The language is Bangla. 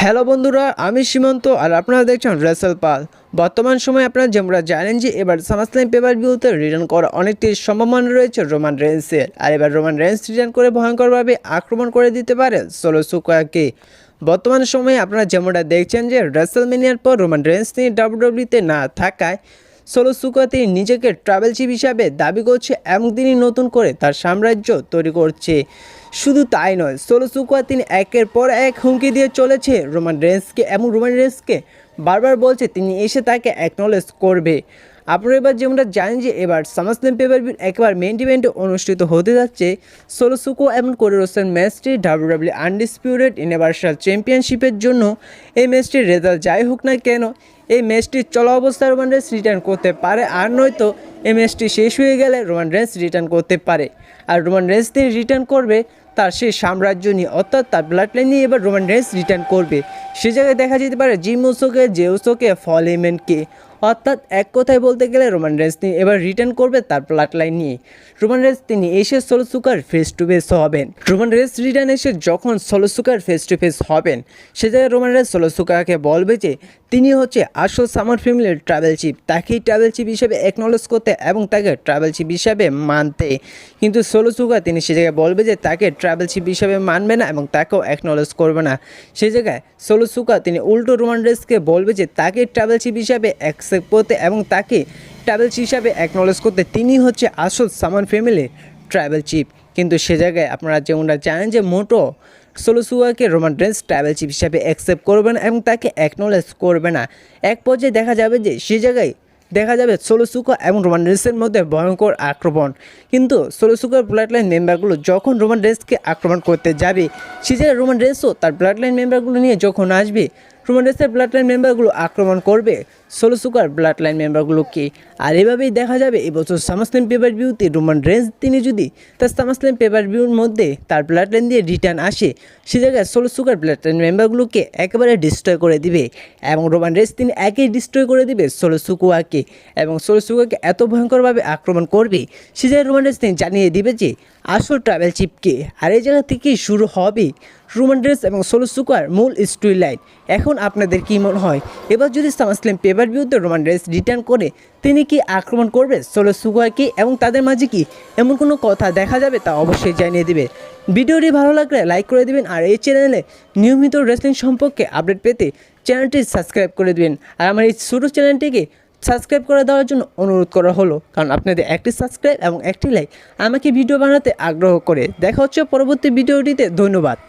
হ্যালো বন্ধুরা, আমি সীমান্ত আর আপনারা দেখছেন রেসেল পাল। বর্তমান সময়ে আপনারা যেমন জানেন যে এবার সামারস্ল্যাম পেপার ভিউতে রিটার্ন করা অনেকটি সম্ভাবনা রয়েছে রোমান রেন্সের। আর এবার রোমান রেন্স রিটার্ন করে ভয়ঙ্করভাবে আক্রমণ করে দিতে পারে সোলো সিকোয়াকে। বর্তমান সময়ে আপনারা যেমনটা দেখছেন যে রেসেলমেনিয়ার পর রোমান রেন্স নিয়ে ডাব্লিউডাব্লিউতে না থাকায় সোলো সিকোয়া তিনি নিজেকে ট্রাভেল চিফ হিসাবে দাবি করছে এবং তিনি নতুন করে তার সাম্রাজ্য তৈরি করছে। শুধু তাই নয়, সোলো সিকোয়া তিনি একের পর এক হুমকি দিয়ে চলেছে রোমান রেন্সকে এবং রোমান রেন্সকে বারবার বলছে তিনি এসে তাকে অ্যাকনলেজ করবে। আপনারা এবার যেমনটা জানেন যে এবার সামারস্ল্যাম পেপার ভিউ একবার মেইন ইভেন্টে অনুষ্ঠিত হতে যাচ্ছে সোলো সিকোয়া এবং কোডি রোডসের ম্যাচটি ডাব্লিউডাব্লিউ আনডিসপিউটেড ইউনিভার্সাল চ্যাম্পিয়নশিপের জন্য। এই ম্যাচটির রেজাল্ট যাই হোক না কেন, এই ম্যাচটি চলা অবস্থায় রোমান রেন্স রিটার্ন করতে পারে, আর নয়তো এই ম্যাচটি শেষ হয়ে গেলে রোমান রেন্স রিটার্ন করতে পারে। আর রোমান রেন্স তিনি রিটার্ন করবে তার সেই সাম্রাজ্য নিয়ে, অর্থাৎ তার ব্লাড লাইন নিয়ে এবার রোমান রেন্স রিটার্ন করবে। সে জায়গায় দেখা যেতে পারে জিম উসোকে, জেউসোকে, ফল হেমনকে, অর্থাৎ এক কথায় বলতে গেলে রোমান রেন্স তিনি এবার রিটার্ন করবে তার ব্লাড লাইন নিয়ে। রোমান রেন্স তিনি এসে সোলো সিকোয়ার ফেস টু ফেস হবেন। রোমান রেন্স রিটার্ন এসে যখন সোলো সিকোয়ার ফেস টু ফেস হবেন, সে জায়গায় রোমান রেন্স সোলো সিকোয়াকে বলবে যে তিনি হচ্ছে আসল সামার ফ্যামিলির ট্রাভেল চিফ, তাকেই ট্রাভেল চিফ হিসেবে অ্যাকনলেজ করতে এবং তাকে ট্রাভেল চিফ হিসাবে মানতে। কিন্তু সোলো সিকোয়া তিনি সে জায়গায় বলবে যে তাকে ট্রাভেল চিফ হিসাবে মানবে না এবং তাকেও অ্যাকনলেজ করবে না। সেই জায়গায় সোলো সিকোয়া তিনি উল্টো রোমান রেন্সকে বলবে যে তাকে ট্রাভেল চিফ হিসাবে অ্যাকসেপ্ট করতে এবং তাকে ট্রাভেল চিফ হিসাবে অ্যাকনলেজ করতে, তিনি হচ্ছে আসল সামার ফ্যামিলির ট্রাভেল চিফ। কিন্তু সে জায়গায় আপনারা যেমনটা জানেন যে মোটো সোলো সিকোয়াকে রোমান রেন্স ট্রাভেল চিফ হিসাবে অ্যাকসেপ্ট করবে না এবং তাকে অ্যাকনলেজ করবে না। এক পর্যায়ে দেখা যাবে যে সে জায়গায় দেখা যাবে সোলো সিকোয়া এবং রোমান রেন্সের মধ্যে ভয়ঙ্কর আক্রমণ। কিন্তু সোলো সিকোয়ার ব্লাড লাইন মেম্বারগুলো যখন রোমান রেন্সকে আক্রমণ করতে যাবে, সে জায়গায় রোমান রেন্সও তার ব্লাড লাইন মেম্বারগুলো নিয়ে যখন আসবে, রোমান রেন্সের ব্লাড লাইন মেম্বারগুলো আক্রমণ করবে সোলো সিকোয়ার ব্লাড লাইন মেম্বারগুলোকে। আর এভাবেই দেখা যাবে এবছর সামারস্ল্যাম পেপার ভিউতে রোমান রেন্স তিনি যদি তার সামারস্ল্যাম পেপার ভিউর মধ্যে তার ব্লাড লাইন দিয়ে রিটার্ন আসে, সে জায়গায় সোলো সিকোয়ার ব্লাড লাইন মেম্বারগুলোকে একেবারে ডিস্ট্রয় করে দিবে এবং রোমান রেন্স তিনি একেই ডিস্ট্রয় করে দিবে সোলো সিকোয়াকে এবং সোলো সিকোয়াকে এত ভয়ঙ্করভাবে আক্রমণ করবে, সে জায়গায় রোমান রেন্স তিনি জানিয়ে দিবে যে আসল ট্রাভেল চিফকে। আর এই জায়গা থেকেই শুরু হবে রোমান রেন্স এবং সোলো সিকোয়ার মূল স্টোরি লাইন। এখন আপনাদের কী মনে হয়, এবার যদি সামারস্ল্যাম পেপার ভিউতে রোমান রেন্স রিটার্ন করে তিনি কি আক্রমণ করবে সোলো সিকোয়াকে এবং তাদের মাঝে কি এমন কোনো কথা দেখা যাবে, তা অবশ্যই জানিয়ে দিবে। ভিডিওটি ভালো লাগলে লাইক করে দিবেন আর এই চ্যানেলে নিয়মিত রেসলিং সম্পর্কে আপডেট পেতে চ্যানেলটি সাবস্ক্রাইব করে দিবেন। আর আমার এই ছোটো চ্যানেলটিকে সাবস্ক্রাইব করে দেওয়ার জন্য অনুরোধ করা হলো, কারণ আপনাদের একটি সাবস্ক্রাইব এবং একটি লাইক আমাকে ভিডিও বানাতে আগ্রহ করে। দেখা হচ্ছে পরবর্তী ভিডিওটিতে। ধন্যবাদ।